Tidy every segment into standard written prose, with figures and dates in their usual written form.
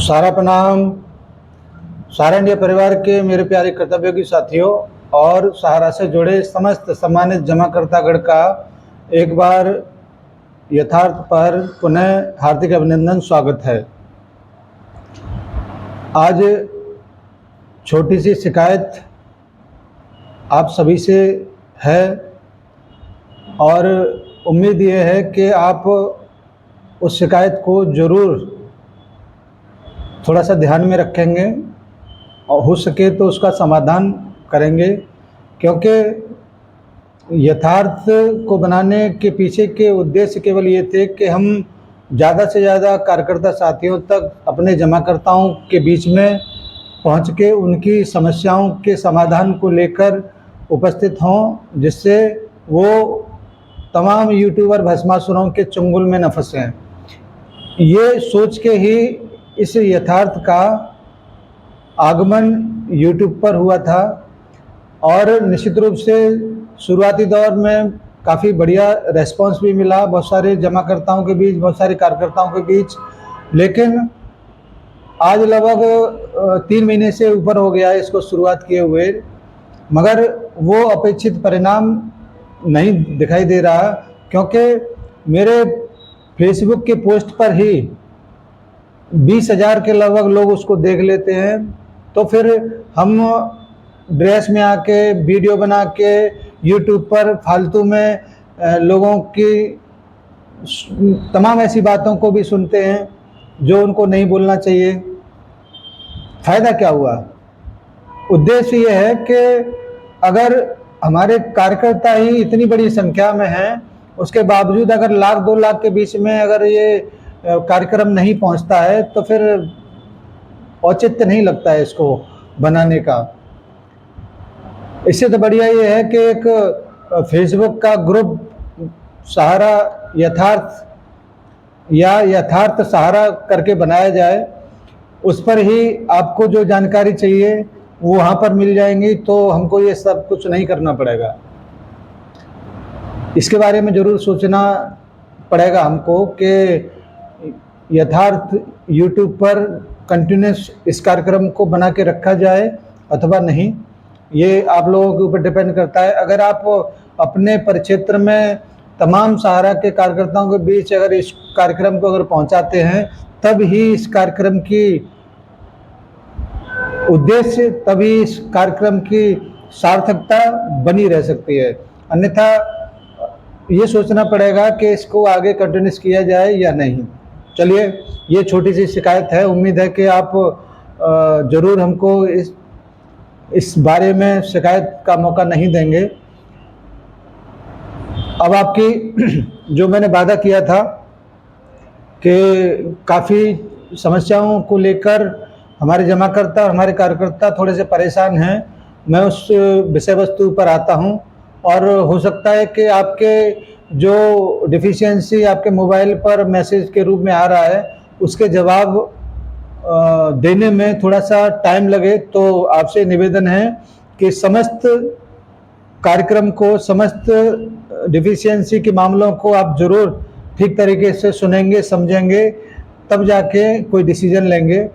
सारा प्रणाम। सारा इंडिया परिवार के मेरे प्यारे कर्तव्योगी साथियों और सहारा से जुड़े समस्त सम्मानित जमाकर्तागण का एक बार यथार्थ पर पुनः हार्दिक अभिनंदन, स्वागत है। आज छोटी सी शिकायत आप सभी से है और उम्मीद ये है कि आप उस शिकायत को ज़रूर थोड़ा सा ध्यान में रखेंगे और हो सके तो उसका समाधान करेंगे, क्योंकि यथार्थ को बनाने के पीछे के उद्देश्य केवल ये थे कि हम ज़्यादा से ज़्यादा कार्यकर्ता साथियों तक अपने जमाकर्ताओं के बीच में पहुंच के उनकी समस्याओं के समाधान को लेकर उपस्थित हों, जिससे वो तमाम यूट्यूबर भस्मासुरों के चंगुल में न फंसें। ये सोच के ही इस यथार्थ का आगमन यूट्यूब पर हुआ था और निश्चित रूप से शुरुआती दौर में काफ़ी बढ़िया रेस्पॉन्स भी मिला बहुत सारे जमाकर्ताओं के बीच, बहुत सारे कार्यकर्ताओं के बीच। लेकिन आज लगभग 3 महीने से ऊपर हो गया है इसको शुरुआत किए हुए, मगर वो अपेक्षित परिणाम नहीं दिखाई दे रहा, क्योंकि मेरे फेसबुक के पोस्ट पर ही 20,000 के लगभग लोग उसको देख लेते हैं। तो फिर हम ड्रेस में आके वीडियो बना के यूट्यूब पर फालतू में लोगों की तमाम ऐसी बातों को भी सुनते हैं जो उनको नहीं बोलना चाहिए। फ़ायदा क्या हुआ? उद्देश्य ये है कि अगर हमारे कार्यकर्ता ही इतनी बड़ी संख्या में हैं, उसके बावजूद अगर लाख 2 लाख के बीच में अगर ये कार्यक्रम नहीं पहुंचता है तो फिर औचित्य नहीं लगता है इसको बनाने का। इससे तो बढ़िया ये है कि एक फेसबुक का ग्रुप सहारा यथार्थ या यथार्थ सहारा करके बनाया जाए, उस पर ही आपको जो जानकारी चाहिए वो वहाँ पर मिल जाएंगी, तो हमको ये सब कुछ नहीं करना पड़ेगा। इसके बारे में ज़रूर सोचना पड़ेगा हमको कि यथार्थ यूट्यूब पर कंटिन्यूस इस कार्यक्रम को बना के रखा जाए अथवा नहीं, ये आप लोगों के ऊपर डिपेंड करता है। अगर आप अपने परिक्षेत्र में तमाम सहारा के कार्यकर्ताओं के बीच अगर इस कार्यक्रम को अगर पहुंचाते हैं, तब ही इस कार्यक्रम की उद्देश्य, तभी इस कार्यक्रम की सार्थकता बनी रह सकती है। अन्यथा ये सोचना पड़ेगा कि इसको आगे कंटिन्यूस किया जाए या नहीं। चलिए, ये छोटी सी शिकायत है, उम्मीद है कि आप ज़रूर हमको इस बारे में शिकायत का मौका नहीं देंगे। अब आपकी जो मैंने वादा किया था कि काफ़ी समस्याओं को लेकर हमारे जमाकर्ता और हमारे कार्यकर्ता थोड़े से परेशान हैं, मैं उस विषय वस्तु पर आता हूं और हो सकता है कि आपके जो डिफिशियंसी आपके मोबाइल पर मैसेज के रूप में आ रहा है उसके जवाब देने में थोड़ा सा टाइम लगे। तो आपसे निवेदन है कि समस्त कार्यक्रम को, समस्त डिफिशियंसी के मामलों को आप ज़रूर ठीक तरीके से सुनेंगे, समझेंगे, तब जाके कोई डिसीजन लेंगे।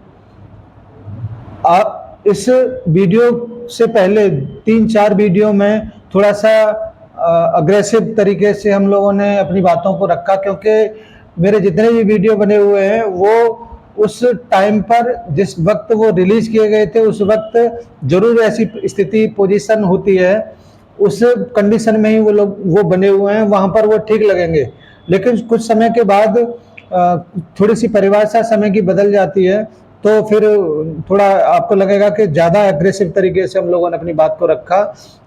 आप इस वीडियो से पहले 3-4 वीडियो में थोड़ा सा अग्रेसिव तरीके से हम लोगों ने अपनी बातों को रखा, क्योंकि मेरे जितने भी वीडियो बने हुए हैं वो उस टाइम पर जिस वक्त वो रिलीज किए गए थे उस वक्त जरूर ऐसी स्थिति पोजीशन होती है, उस कंडीशन में ही वो बने हुए हैं, वहाँ पर वो ठीक लगेंगे। लेकिन कुछ समय के बाद थोड़ी सी परिभाषा समय की बदल जाती है, तो फिर थोड़ा आपको लगेगा कि ज़्यादा एग्रेसिव तरीके से हम लोगों ने अपनी बात को रखा।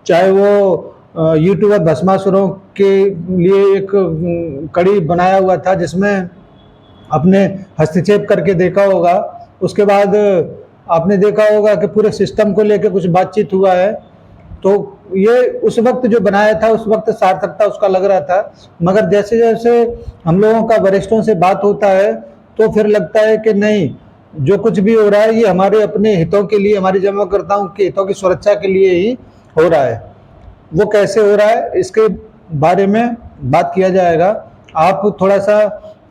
चाहे वो यूट्यूबर भस्मासुरों के लिए एक कड़ी बनाया हुआ था जिसमें आपने हस्तक्षेप करके देखा होगा, उसके बाद आपने देखा होगा कि पूरे सिस्टम को लेकर कुछ बातचीत हुआ है, तो ये उस वक्त जो बनाया था उस वक्त सार्थकता उसका लग रहा था, मगर जैसे जैसे हम लोगों का वरिष्ठों से बात होता है तो फिर लगता है कि नहीं, जो कुछ भी हो रहा है ये हमारे अपने हितों के लिए, हमारे जमाकर्ताओं के हितों की सुरक्षा के लिए ही हो रहा है। वो कैसे हो रहा है इसके बारे में बात किया जाएगा। आप थोड़ा सा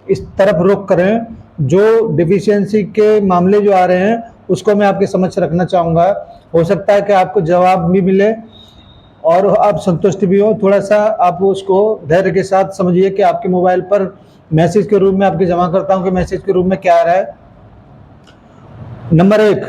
इस तरफ रुख करें जो डिफिशियंसी के मामले जो आ रहे हैं उसको मैं आपके समक्ष रखना चाहूँगा। हो सकता है कि आपको जवाब भी मिले और आप संतुष्ट भी हो। थोड़ा सा आप उसको धैर्य के साथ समझिए कि आपके मोबाइल पर मैसेज के रूप में आपके जमाकर्ताओं के मैसेज के रूप में क्या आ रहा है। नंबर 1,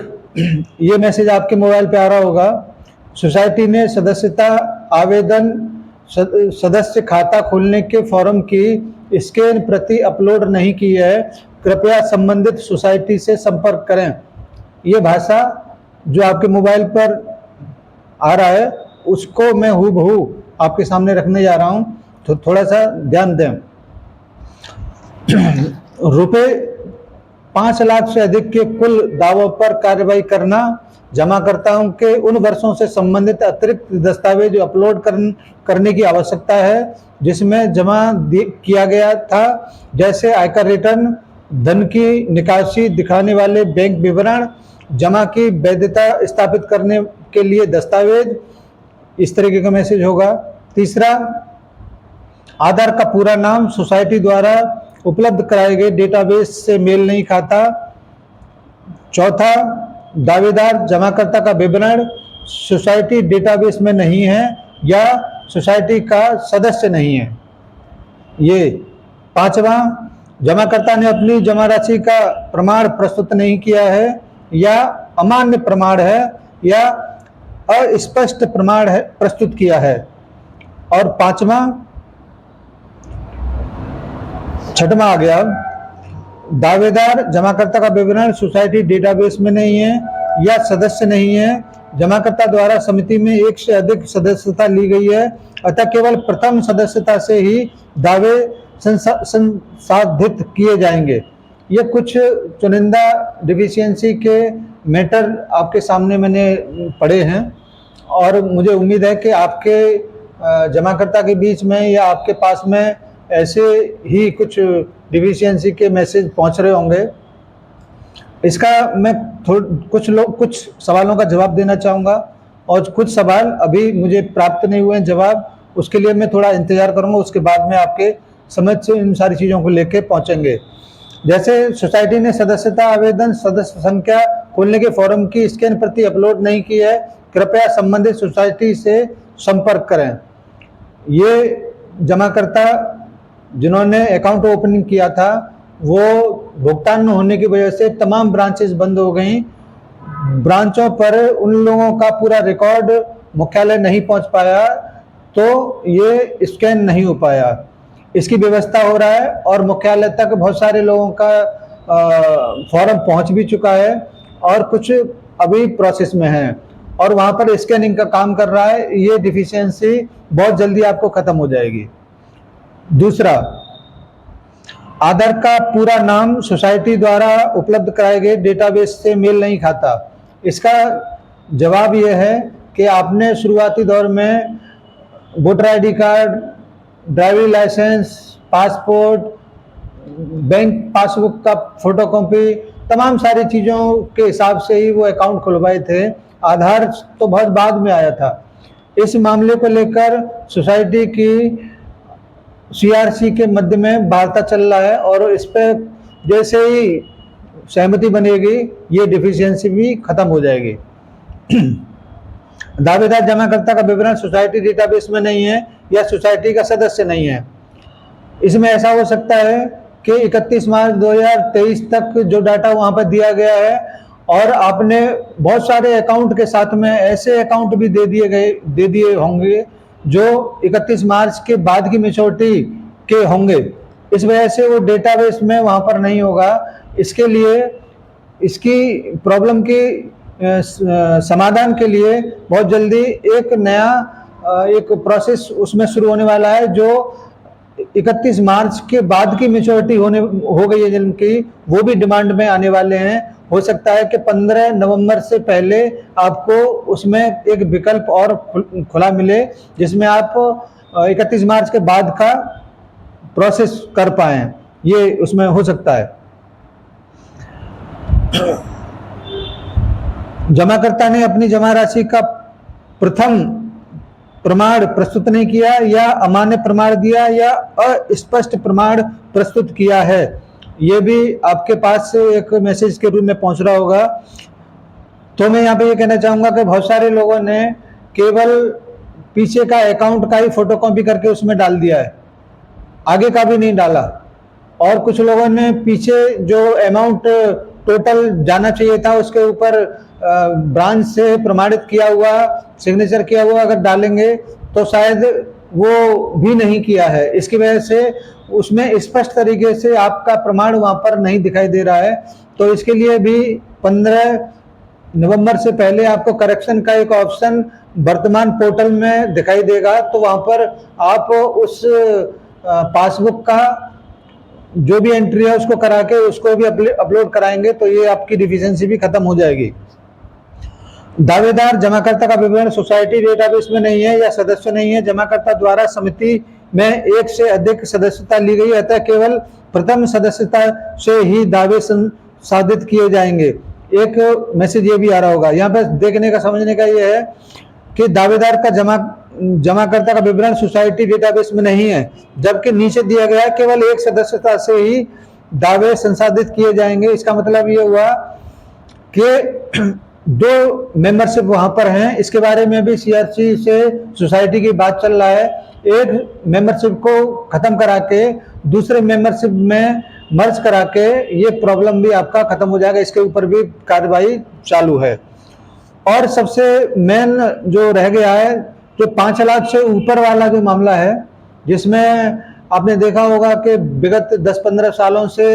ये मैसेज आपके मोबाइल पे आ रहा होगा, सोसाइटी ने सदस्यता आवेदन सदस्य खाता खोलने के फॉर्म की स्कैन प्रति अपलोड नहीं की है, कृपया संबंधित सोसाइटी से संपर्क करें। ये भाषा जो आपके मोबाइल पर आ रहा है उसको मैं हूबहू आपके सामने रखने जा रहा हूं, तो थोड़ा सा ध्यान दें। रुपए 5 लाख से अधिक के कुल दावों पर कार्रवाई करना, जमाकर्ताओं के उन वर्षों से संबंधित अतिरिक्त दस्तावेज अपलोड करने की आवश्यकता है जिसमें जमा किया गया था, जैसे आयकर रिटर्न, धन की निकासी दिखाने वाले बैंक विवरण, जमा की वैधता स्थापित करने के लिए दस्तावेज। इस तरीके का मैसेज होगा। तीसरा, आधार का पूरा नाम सोसाइटी द्वारा उपलब्ध कराए गए डेटाबेस से मेल नहीं खाता। चौथा, दावेदार जमाकर्ता का विवरण सोसाइटी डेटाबेस में नहीं है या सोसाइटी का सदस्य नहीं है। ये। पांचवा, जमाकर्ता ने अपनी जमा राशि का प्रमाण प्रस्तुत नहीं किया है या अमान्य प्रमाण है या अस्पष्ट प्रमाण है प्रस्तुत किया है। और पांचवा, छठवां आ गया, दावेदार जमाकर्ता का विवरण सोसाइटी डेटाबेस में नहीं है या सदस्य नहीं है, जमाकर्ता द्वारा समिति में एक से अधिक सदस्यता ली गई है, अतः केवल प्रथम सदस्यता से ही दावे संसाधित किए जाएंगे। ये कुछ चुनिंदा डिफिशियंसी के मैटर आपके सामने मैंने पढ़े हैं और मुझे उम्मीद है कि आपके जमाकर्ता के बीच में या आपके पास में ऐसे ही कुछ डिफिशियंसी के मैसेज पहुंच रहे होंगे। इसका मैं कुछ सवालों का जवाब देना चाहूँगा और कुछ सवाल अभी मुझे प्राप्त नहीं हुए हैं जवाब, उसके लिए मैं थोड़ा इंतजार करूँगा, उसके बाद में आपके समझ से इन सारी चीज़ों को लेके पहुँचेंगे। जैसे सोसाइटी ने सदस्यता आवेदन सदस्य संख्या खोलने के फॉर्म की स्कैन प्रति अपलोड नहीं की है, कृपया संबंधित सोसाइटी से संपर्क करें। ये जमाकर्ता जिन्होंने अकाउंट ओपनिंग किया था वो भुगतान न होने की वजह से तमाम ब्रांचेस बंद हो गई। ब्रांचों पर उन लोगों का पूरा रिकॉर्ड मुख्यालय नहीं पहुंच पाया, तो ये स्कैन नहीं हो पाया। इसकी व्यवस्था हो रहा है और मुख्यालय तक बहुत सारे लोगों का फॉर्म पहुंच भी चुका है और कुछ अभी प्रोसेस में है और वहां पर स्कैनिंग का काम कर रहा है। ये डिफिशियंसी बहुत जल्दी आपको खत्म हो जाएगी। दूसरा, आधार का पूरा नाम सोसाइटी द्वारा उपलब्ध कराए गए डेटाबेस से मेल नहीं खाता। इसका जवाब यह है कि आपने शुरुआती दौर में voter ID card, driving licence, passport, bank passbook का फोटोकॉपी, तमाम सारी चीज़ों के हिसाब से ही वो अकाउंट खुलवाए थे। आधार तो बहुत बाद में आया था। इस मामले को लेकर सोसाइटी की सीआरसी के मध्य में वार्ता चल रहा है और इस पर जैसे ही सहमति बनेगी ये डिफिशियंसी भी खत्म हो जाएगी। दावेदार जमाकर्ता का विवरण सोसाइटी डेटाबेस में नहीं है या सोसाइटी का सदस्य नहीं है। इसमें ऐसा हो सकता है कि 31 मार्च 2023 तक जो डाटा वहां पर दिया गया है और आपने बहुत सारे अकाउंट के साथ में ऐसे अकाउंट भी दे दिए होंगे जो 31 मार्च के बाद की मैच्योरिटी के होंगे। इस वजह से वो डेटाबेस में वहाँ पर नहीं होगा। इसके लिए इसकी प्रॉब्लम की समाधान के लिए बहुत जल्दी एक नया एक प्रोसेस उसमें शुरू होने वाला है जो 31 मार्च के बाद की मैच्योरिटी हो गई है जिनकी, वो भी डिमांड में आने वाले हैं। हो सकता है कि 15 नवंबर से पहले आपको उसमें एक विकल्प और खुला मिले जिसमें आप 31 मार्च के बाद का प्रोसेस कर पाएं, ये उसमें हो सकता है। जमाकर्ता ने अपनी जमा राशि का प्रथम प्रमाण प्रस्तुत नहीं किया या अमान्य प्रमाण दिया या अस्पष्ट प्रमाण प्रस्तुत किया है। ये भी आपके पास एक मैसेज के रूप में पहुंच रहा होगा। तो मैं यहाँ पे ये कहना चाहूँगा कि बहुत सारे लोगों ने केवल पीछे का अकाउंट का ही फोटोकॉपी करके उसमें डाल दिया है, आगे का भी नहीं डाला। और कुछ लोगों ने पीछे जो अमाउंट टोटल जाना चाहिए था उसके ऊपर ब्रांच से प्रमाणित किया हुआ सिग्नेचर किया हुआ अगर डालेंगे तो शायद वो भी नहीं किया है। इसकी वजह से उसमें स्पष्ट तरीके से आपका प्रमाण वहां पर नहीं दिखाई दे रहा है। तो इसके लिए भी 15 नवंबर से पहले आपको करेक्शन का एक ऑप्शन वर्तमान पोर्टल में दिखाई देगा। तो वहां पर आप उस पासबुक का जो भी एंट्री है उसको करा के उसको भी अपलोड कराएंगे तो ये आपकी डिफिशियंसी भी खत्म हो जाएगी। दावेदार जमाकर्ता का विवरण सोसाइटी डेटाबेस में नहीं है या सदस्य नहीं है, जमाकर्ता द्वारा समिति में एक से अधिक सदस्यता ली गई, अतः केवल प्रथम सदस्यता से ही दावे संसाधित किए जाएंगे। एक मैसेज ये भी आ रहा होगा, यहाँ पे देखने का समझने का ये है कि दावेदार का जमाकर्ता का विवरण सोसाइटी डेटाबेस में नहीं है, जबकि नीचे दिया गया है केवल एक सदस्यता से ही दावे संसाधित किए जाएंगे। इसका मतलब ये हुआ कि 2 मेंबरशिप वहां पर हैं। इसके बारे में भी सीआरसी से सोसाइटी की बात चल रहा है। एक मेंबरशिप को खत्म करा के दूसरे मेंबरशिप में मर्ज करा के ये प्रॉब्लम भी आपका खत्म हो जाएगा। इसके ऊपर भी कार्रवाई चालू है। और सबसे मेन जो रह गया है जो 5 लाख से ऊपर वाला जो मामला है, जिसमें आपने देखा होगा कि विगत 10-15 सालों से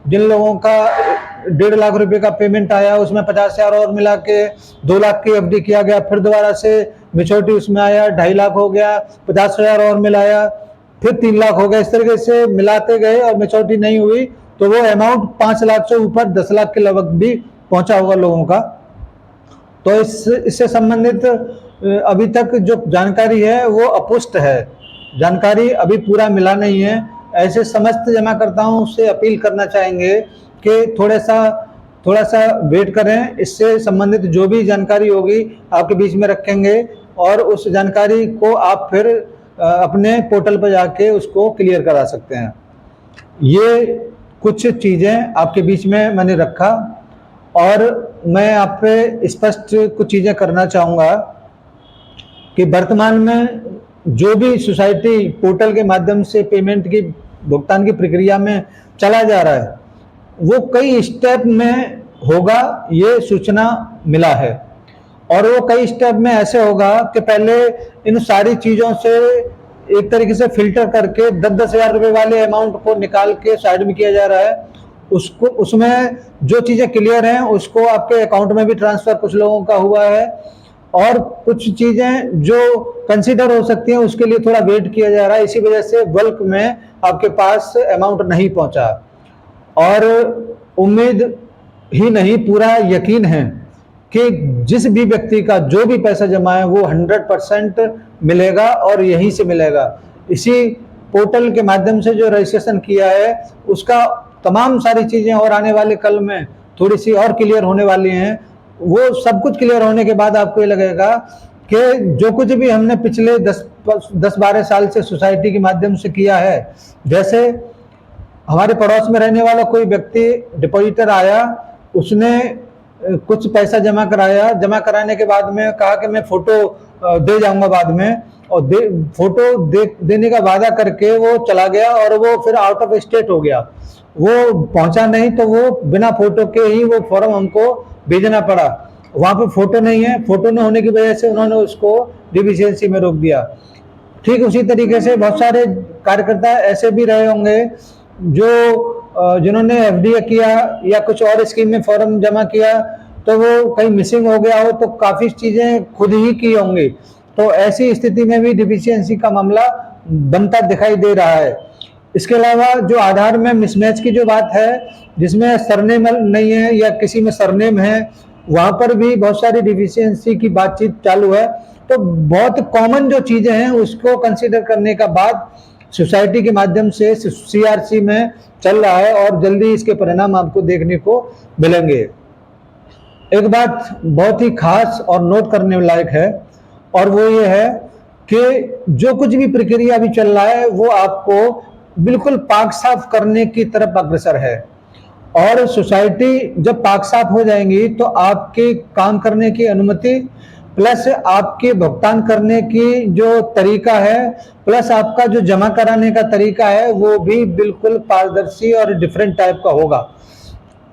जिन लोगों का 1.5 लाख रुपए का पेमेंट आया उसमें 50,000 और मिला के 2 लाख की एफडी किया गया, फिर दोबारा से मेच्योरिटी उसमें आया 2.5 लाख हो गया, 50,000 और मिलाया, फिर 3 लाख हो गया। इस तरीके से मिलाते गए और मेच्योरिटी नहीं हुई तो वो अमाउंट 5 लाख से ऊपर 10 लाख के लगभग भी पहुंचा होगा लोगों का। तो इससे संबंधित अभी तक जो जानकारी है वो अपुष्ट है, जानकारी अभी पूरा मिला नहीं है। ऐसे समस्त जमाकर्ताओं से अपील करना चाहेंगे कि थोड़ा सा वेट करें। इससे संबंधित जो भी जानकारी होगी आपके बीच में रखेंगे और उस जानकारी को आप फिर अपने पोर्टल पर जाके उसको क्लियर करा सकते हैं। ये कुछ चीज़ें आपके बीच में मैंने रखा और मैं आप पे स्पष्ट कुछ चीज़ें करना चाहूँगा कि वर्तमान में जो भी सोसाइटी पोर्टल के माध्यम से पेमेंट की भुगतान की प्रक्रिया में चला जा रहा है वो कई स्टेप में होगा, ये सूचना मिला है। और वो कई स्टेप में ऐसे होगा कि पहले इन सारी चीज़ों से एक तरीके से फिल्टर करके 10-10 हज़ार रुपये वाले अमाउंट को निकाल के साइड में किया जा रहा है। उसको उसमें जो चीज़ें क्लियर हैं उसको आपके अकाउंट में भी ट्रांसफ़र कुछ लोगों का हुआ है और कुछ चीज़ें जो कंसीडर हो सकती हैं उसके लिए थोड़ा वेट किया जा रहा है। इसी वजह से बल्क में आपके पास अमाउंट नहीं पहुंचा और उम्मीद ही नहीं पूरा यकीन है कि जिस भी व्यक्ति का जो भी पैसा जमा है वो 100% मिलेगा और यहीं से मिलेगा। इसी पोर्टल के माध्यम से जो रजिस्ट्रेशन किया है उसका तमाम सारी चीज़ें और आने वाले कल में थोड़ी सी और क्लियर होने वाली हैं। वो सब कुछ क्लियर होने के बाद आपको ये लगेगा कि जो कुछ भी हमने पिछले 10-12 साल से सोसाइटी के माध्यम से किया है, जैसे हमारे पड़ोस में रहने वाला कोई व्यक्ति डिपॉजिटर आया, उसने कुछ पैसा जमा कराया, जमा कराने के बाद में कहा कि मैं फ़ोटो दे जाऊंगा बाद में, और फोटो देने का वादा करके वो चला गया और वो फिर आउट ऑफ स्टेट हो गया, वो पहुंचा नहीं तो वो बिना फोटो के ही वो फॉर्म हमको भेजना पड़ा। वहाँ पे फोटो नहीं है, फोटो न होने की वजह से उन्होंने उसको डिफिशियंसी में रोक दिया। ठीक उसी तरीके से बहुत सारे कार्यकर्ता ऐसे भी रहे होंगे जो जिन्होंने एफडी किया या कुछ और स्कीम में फॉर्म जमा किया तो वो कहीं मिसिंग हो गया हो तो काफ़ी चीज़ें खुद ही की होंगी। तो ऐसी स्थिति में भी डिफिशियंसी का मामला बनता दिखाई दे रहा है। इसके अलावा जो आधार में मिसमैच की जो बात है, जिसमें सरनेम नहीं है या किसी में सरनेम है, वहाँ पर भी बहुत सारी डिफिशियंसी की बातचीत चालू है। तो बहुत कॉमन जो चीज़ें हैं उसको कंसीडर करने का बाद सोसाइटी के माध्यम से सीआरसी में चल रहा है और जल्दी इसके परिणाम आपको देखने को मिलेंगे। एक बात बहुत ही खास और नोट करने लायक है और वो ये है कि जो कुछ भी प्रक्रिया अभी चल रहा है वो आपको बिल्कुल पाक साफ करने की तरफ अग्रसर है। और सोसाइटी जब पाक साफ हो जाएंगी तो आपके काम करने की अनुमति प्लस आपके भुगतान करने की जो तरीका है प्लस आपका जो जमा कराने का तरीका है वो भी बिल्कुल पारदर्शी और डिफरेंट टाइप का होगा।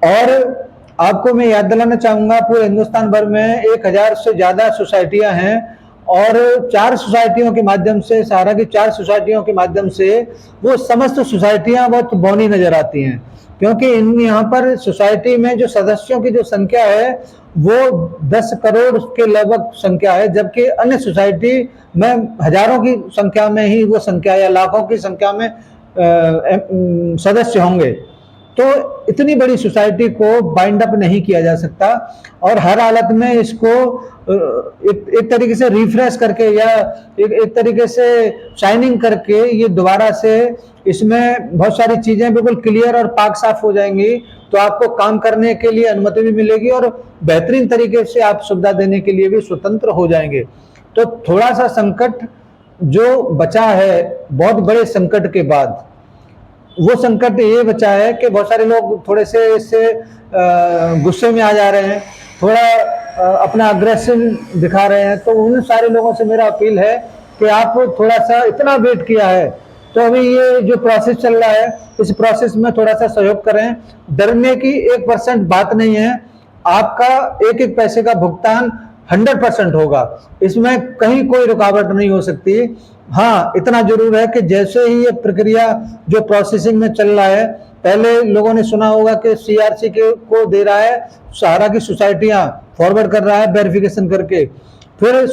और आपको मैं याद दिलाना चाहूंगा, पूरे हिंदुस्तान भर में 1000 से ज्यादा सोसाइटियां हैं और 4 सोसाइटियों के माध्यम से, सहारा की 4 सोसाइटियों के माध्यम से वो समस्त सोसाइटियां बहुत बौनी नजर आती हैं, क्योंकि इन यहाँ पर सोसाइटी में जो सदस्यों की जो संख्या है वो 10 करोड़ के लगभग संख्या है, जबकि अन्य सोसाइटी में हजारों की संख्या में ही वो संख्या या लाखों की संख्या में सदस्य होंगे। तो इतनी बड़ी सोसाइटी को बाइंड अप नहीं किया जा सकता और हर हालत में इसको एक तरीके से रिफ्रेश करके या एक तरीके से शाइनिंग करके ये दोबारा से इसमें बहुत सारी चीजें बिल्कुल क्लियर और पाक साफ हो जाएंगी, तो आपको काम करने के लिए अनुमति भी मिलेगी और बेहतरीन तरीके से आप सुविधा देने के लिए भी स्वतंत्र हो जाएंगे। तो थोड़ा सा संकट जो बचा है बहुत बड़े संकट के बाद, वो संकट ये बचा है कि बहुत सारे लोग थोड़े से इससे गुस्से में आ जा रहे हैं, थोड़ा अपना अग्रेशन दिखा रहे हैं। तो उन सारे लोगों से मेरा अपील है कि आप थोड़ा सा, इतना वेट किया है तो अभी ये जो प्रोसेस चल रहा है इस प्रोसेस में थोड़ा सा सहयोग करें। डरने की 1% बात नहीं है, आपका एक एक पैसे का भुगतान 100% होगा, इसमें कहीं कोई रुकावट नहीं हो सकती। हाँ, इतना जरूर है कि जैसे ही ये प्रक्रिया जो प्रोसेसिंग में चल रहा है, पहले लोगों ने सुना होगा कि सीआरसी को दे रहा है, सहारा की सोसाइटियां फॉरवर्ड कर रहा है वेरिफिकेशन करके, फिर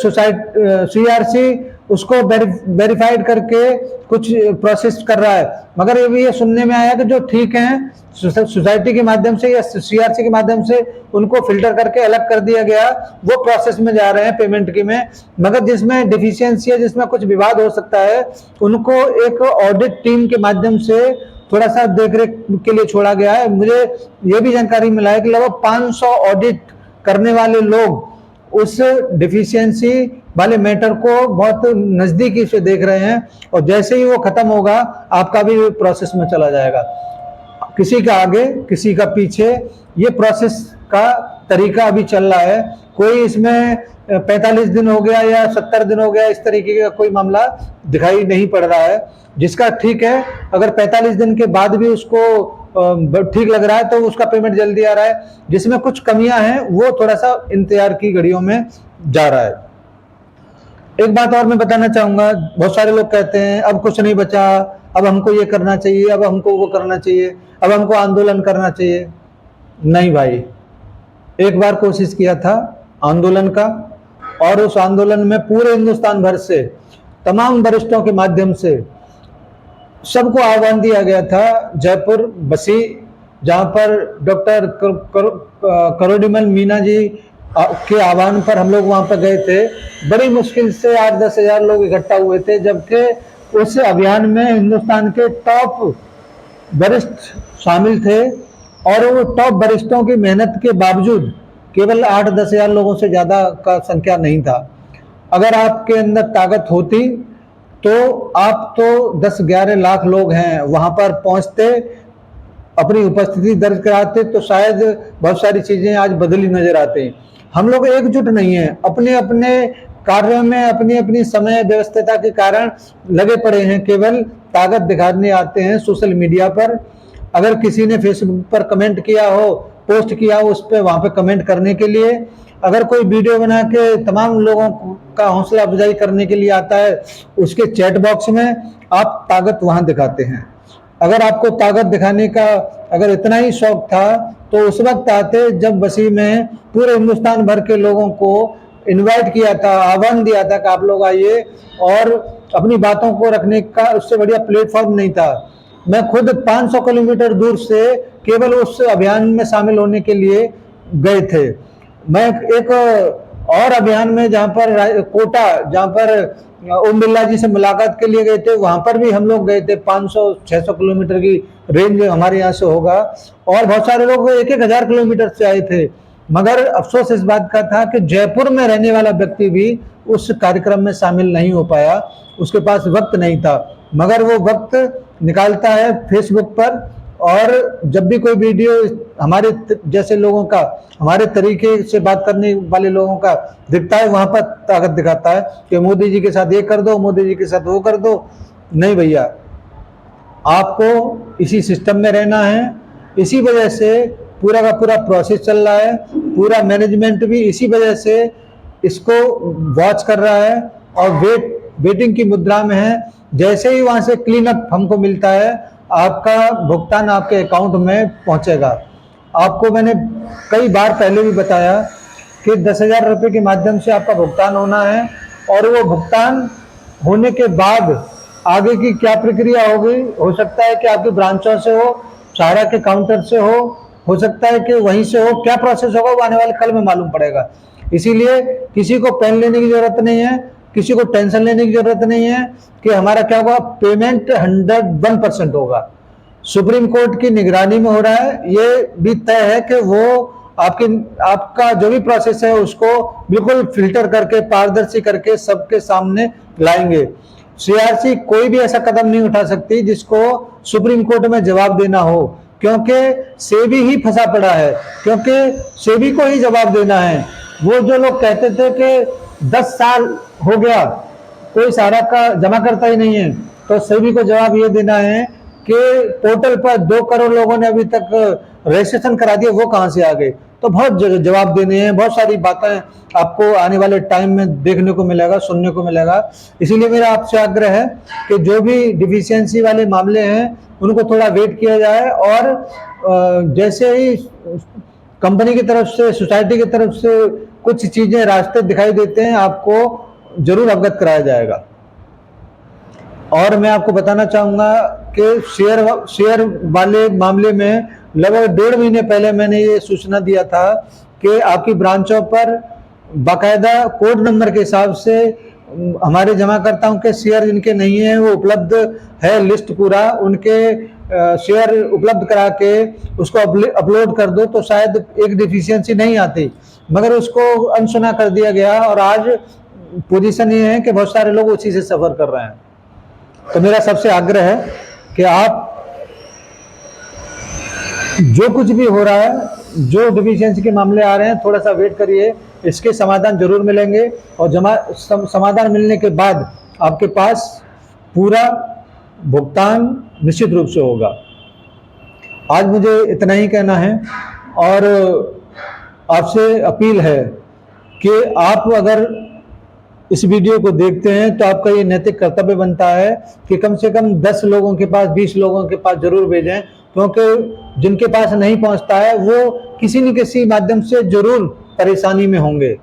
सीआरसी उसको वेरीफाइड करके कुछ प्रोसेस कर रहा है। मगर ये भी ये सुनने में आया कि जो ठीक हैं सोसाइटी के माध्यम से या सीआरसी के माध्यम से उनको फिल्टर करके अलग कर दिया गया, वो प्रोसेस में जा रहे हैं पेमेंट की में। मगर जिसमें डिफिशियंसी है, जिसमें कुछ विवाद हो सकता है, उनको एक ऑडिट टीम के माध्यम से थोड़ा सा देखरेख के लिए छोड़ा गया है। मुझे ये भी जानकारी मिला है कि लगभग 500 ऑडिट करने वाले लोग उस डिफिशियंसी वाले मैटर को बहुत नजदीकी से देख रहे हैं और जैसे ही वो खत्म होगा आपका भी प्रोसेस में चला जाएगा। किसी का आगे किसी का पीछे, ये प्रोसेस का तरीका अभी चल रहा है। कोई इसमें 45 दिन हो गया या 70 दिन हो गया, इस तरीके का कोई मामला दिखाई नहीं पड़ रहा है। जिसका ठीक है, अगर 45 दिन के बाद भी उसको ठीक लग रहा है तो उसका पेमेंट जल्दी आ रहा है, जिसमें कुछ कमियां हैं वो थोड़ा सा इंतजार की घड़ियों में जा रहा है। एक बात और मैं बताना चाहूंगा, बहुत सारे लोग कहते हैं अब कुछ नहीं बचा, अब हमको ये करना चाहिए, अब हमको वो करना चाहिए, अब हमको आंदोलन करना चाहिए। नहीं भाई, एक बार कोशिश किया था आंदोलन का और उस आंदोलन में पूरे हिंदुस्तान भर से तमाम वरिष्ठों के माध्यम से सबको आह्वान दिया गया था जयपुर बसी, जहां पर डॉक्टर करोड़ीमल मीना जी के आह्वान पर हम लोग वहां पर गए थे। बड़ी मुश्किल से 8-10 हजार लोग इकट्ठा हुए थे, जबकि उस अभियान में हिंदुस्तान के टॉप वरिष्ठ शामिल थे और वो टॉप वरिष्ठों की मेहनत के बावजूद केवल 8-10 हजार लोगों से ज्यादा का संख्या नहीं था। अगर आपके अंदर ताकत होती तो आप तो 10-11 लाख लोग हैं वहां पर पहुंचते, अपनी उपस्थिति दर्ज कराते, तो शायद बहुत सारी चीजें आज बदली नजर आती। हम लोग एकजुट नहीं है, अपने अपने कार्यों में अपनी अपनी समय व्यवस्था के कारण लगे पड़े हैं, केवल ताकत दिखाने आते हैं सोशल मीडिया पर। अगर किसी ने फेसबुक पर कमेंट किया हो, पोस्ट किया हो, उस पर वहां पे कमेंट करने के लिए, अगर कोई वीडियो बना के तमाम लोगों का हौसला अफजाई करने के लिए आता है, उसके चैट बॉक्स में आप ताकत वहां दिखाते हैं। अगर आपको ताकत दिखाने का अगर इतना ही शौक था तो उस वक्त आते जब बसी में पूरे हिंदुस्तान भर के लोगों को इनवाइट किया था, आह्वान दिया था कि आप लोग आइए, और अपनी बातों को रखने का उससे बढ़िया प्लेटफॉर्म नहीं था। मैं खुद 500 किलोमीटर दूर से केवल उस अभियान में शामिल होने के लिए गए थे। मैं एक और अभियान में जहाँ पर कोटा, जहाँ पर ओम बिरला जी से मुलाकात के लिए गए थे, वहां पर भी हम लोग गए थे। 500-600 किलोमीटर की रेंज हमारे यहाँ से होगा और बहुत सारे लोग 1-1 हजार किलोमीटर से आए थे। मगर अफसोस इस बात का था कि जयपुर में रहने वाला व्यक्ति भी उस कार्यक्रम में शामिल नहीं हो पाया, उसके पास वक्त नहीं था। मगर वो वक्त निकालता है फेसबुक पर और जब भी कोई वीडियो हमारे जैसे लोगों का, हमारे तरीके से बात करने वाले लोगों का दिखता है, वहां पर ताकत दिखाता है कि मोदी जी के साथ ये कर दो, मोदी जी के साथ वो कर दो। नहीं भैया, आपको इसी सिस्टम में रहना है। इसी वजह से पूरा का पूरा प्रोसेस चल रहा है, पूरा मैनेजमेंट भी इसी वजह से इसको वॉच कर रहा है और वेटिंग की मुद्रा में है। जैसे ही वहां से क्लीन अप हमको मिलता है, आपका भुगतान आपके अकाउंट में पहुंचेगा। आपको मैंने कई बार पहले भी बताया कि 10,000 रुपये के माध्यम से आपका भुगतान होना है, और वो भुगतान होने के बाद आगे की क्या प्रक्रिया होगी, हो सकता है कि आपकी ब्रांचों से हो, सहारा के काउंटर से हो सकता है कि वहीं से हो। क्या प्रोसेस होगा वो आने वाले कल में मालूम पड़ेगा। इसीलिए किसी को पेन लेने की जरूरत नहीं है, किसी को टेंशन लेने की जरूरत नहीं है कि हमारा क्या होगा। पेमेंट 101% होगा, सुप्रीम कोर्ट की निगरानी में हो रहा है। ये भी तय है कि वो आपका जो भी प्रोसेस है उसको बिल्कुल फिल्टर करके, पारदर्शी करके सबके सामने लाएंगे। सीआरसी कोई भी ऐसा कदम नहीं उठा सकती जिसको सुप्रीम कोर्ट में जवाब देना हो, क्योंकि सेबी ही फंसा पड़ा है, क्योंकि सेबी को ही जवाब देना है। वो जो लोग कहते थे कि 10 साल हो गया कोई सहारा का जमा करता ही नहीं है, तो सेबी को जवाब ये देना है कि पोर्टल पर 2 करोड़ लोगों ने अभी तक रजिस्ट्रेशन करा दिया, वो कहां से आ गए। तो बहुत जवाब देने हैं, बहुत सारी बातें आपको आने वाले टाइम में देखने को मिलेगा, सुनने को मिलेगा। इसीलिए मेरा आपसे आग्रह है कि जो भी डिफिशियंसी वाले मामले हैं उनको थोड़ा वेट किया जाए, और जैसे ही कंपनी की तरफ से, सोसाइटी की तरफ से कुछ चीजें, रास्ते दिखाई देते हैं, आपको जरूर अवगत कराया जाएगा। और मैं आपको बताना चाहूंगा कि शेयर वाले मामले में लगभग 1.5 महीने पहले मैंने ये सूचना दिया था कि आपकी ब्रांचों पर बाकायदा कोड नंबर के हिसाब से हमारे जमाकर्ताओं के शेयर जिनके नहीं है वो उपलब्ध है, लिस्ट पूरा उनके शेयर उपलब्ध करा के उसको अपलोड कर दो, तो शायद एक डिफिशियंसी नहीं आती, मगर उसको अनसुना कर दिया गया। और आज पोजीशन ये है कि बहुत सारे लोग उसी से सफर कर रहे हैं। तो मेरा सबसे आग्रह है कि आप जो कुछ भी हो रहा है, जो डिफिशियंसी के मामले आ रहे हैं, थोड़ा सा वेट करिए, इसके समाधान जरूर मिलेंगे। और समाधान मिलने के बाद आपके पास पूरा भुगतान निश्चित रूप से होगा। आज मुझे इतना ही कहना है, और आपसे अपील है कि आप अगर इस वीडियो को देखते हैं तो आपका ये नैतिक कर्तव्य बनता है कि कम से कम 10 लोगों के पास, 20 लोगों के पास जरूर भेजें, क्योंकि जिनके पास नहीं पहुंचता है वो किसी न किसी माध्यम से जरूर परेशानी में होंगे।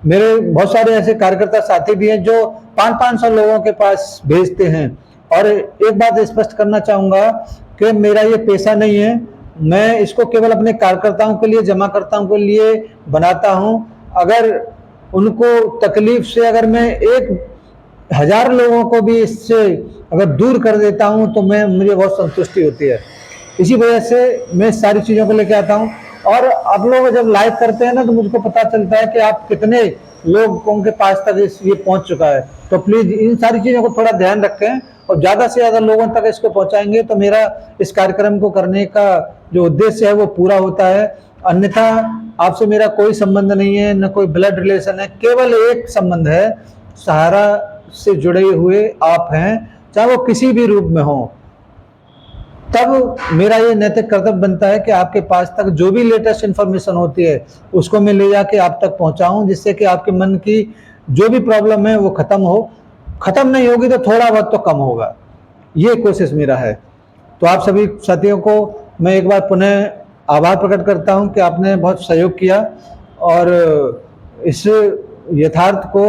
मेरे बहुत सारे ऐसे कार्यकर्ता साथी भी हैं जो 500-500 लोगों के पास भेजते हैं। और एक बात स्पष्ट करना चाहूंगा कि मेरा ये पेशा नहीं है, मैं इसको केवल अपने कार्यकर्ताओं के लिए, जमाकर्ताओं के लिए बनाता हूं। अगर उनको तकलीफ से अगर मैं 1,000 लोगों को भी इससे अगर दूर कर देता हूं तो मुझे बहुत संतुष्टि होती है। इसी वजह से मैं सारी चीज़ों को लेकर आता हूं। और आप लोग जब लाइव करते हैं ना तो मुझको पता चलता है कि आप कितने लोगों के पास तक ये पहुंच चुका है। तो प्लीज इन सारी चीज़ों को थोड़ा ध्यान रखें, और ज़्यादा से ज़्यादा लोगों तक इसको पहुंचाएंगे तो मेरा इस कार्यक्रम को करने का जो उद्देश्य है वो पूरा होता है। अन्यथा आपसे मेरा कोई संबंध नहीं है, न कोई ब्लड रिलेशन है, केवल एक संबंध है, सहारा से जुड़े हुए आप हैं, चाहे वो किसी भी रूप में हो। तब मेरा ये नैतिक कर्तव्य बनता है कि आपके पास तक जो भी लेटेस्ट इन्फॉर्मेशन होती है उसको मैं ले जाके आप तक पहुंचाऊं, जिससे कि आपके मन की जो भी प्रॉब्लम है वो खत्म हो। खत्म नहीं होगी तो थोड़ा बहुत तो कम होगा, ये कोशिश मेरा है। तो आप सभी साथियों को मैं एक बार पुनः आभार प्रकट करता हूं कि आपने बहुत सहयोग किया और इस यथार्थ को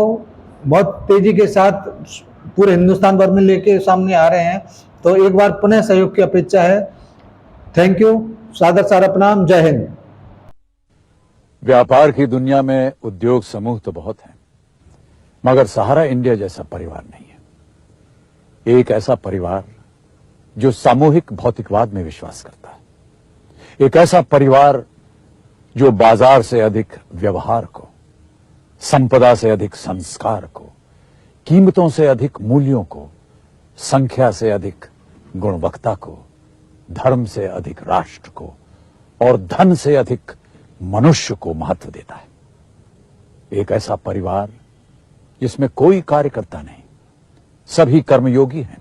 बहुत तेजी के साथ पूरे हिंदुस्तान भर में लेके सामने आ रहे हैं। तो एक बार पुनः सहयोग की अपेक्षा है। थैंक यू, सादर सारा प्रणाम, जय हिंद। व्यापार की दुनिया में उद्योग समूह तो बहुत हैं, मगर सहारा इंडिया जैसा परिवार नहीं है। एक ऐसा परिवार जो सामूहिक भौतिकवाद में विश्वास करता है, एक ऐसा परिवार जो बाजार से अधिक व्यवहार को, संपदा से अधिक संस्कार को, कीमतों से अधिक मूल्यों को, संख्या से अधिक गुणवत्ता को, धर्म से अधिक राष्ट्र को और धन से अधिक मनुष्य को महत्व देता है। एक ऐसा परिवार जिसमें कोई कार्यकर्ता नहीं, सभी कर्मयोगी हैं,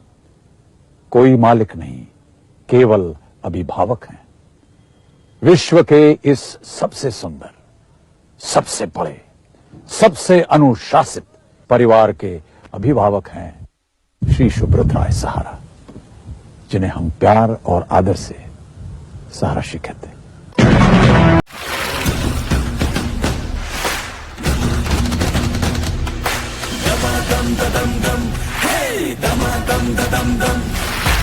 कोई मालिक नहीं, केवल अभिभावक हैं। विश्व के इस सबसे सुंदर, सबसे बड़े, सबसे अनुशासित परिवार के अभिभावक हैं श्री सुब्रत राय सहारा, जिन्हें हम प्यार और आदर से सहारा श्री कहते हैं।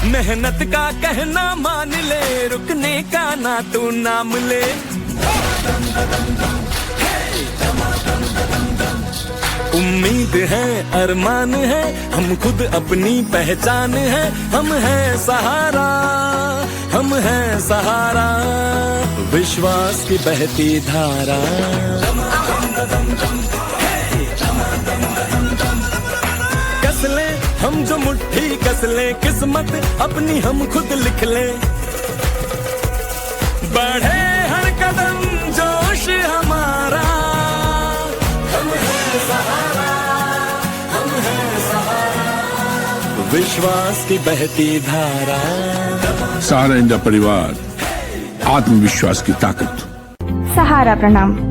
मेहनत का कहना मान ले, रुकने का ना तू नाम ले। उम्मीद है, अरमान है, हम खुद अपनी पहचान है। हम हैं सहारा, हम हैं सहारा, विश्वास की बहती धारा। कस ले हम जो मुट्ठी कस ले, किस्मत अपनी हम खुद लिख ले। बढ़े हर कदम जोश हमारा, हम हैं सहारा, हम हैं सहारा, विश्वास की बहती धारा। सहारा इंडिया परिवार, आत्मविश्वास की ताकत। सहारा प्रणाम।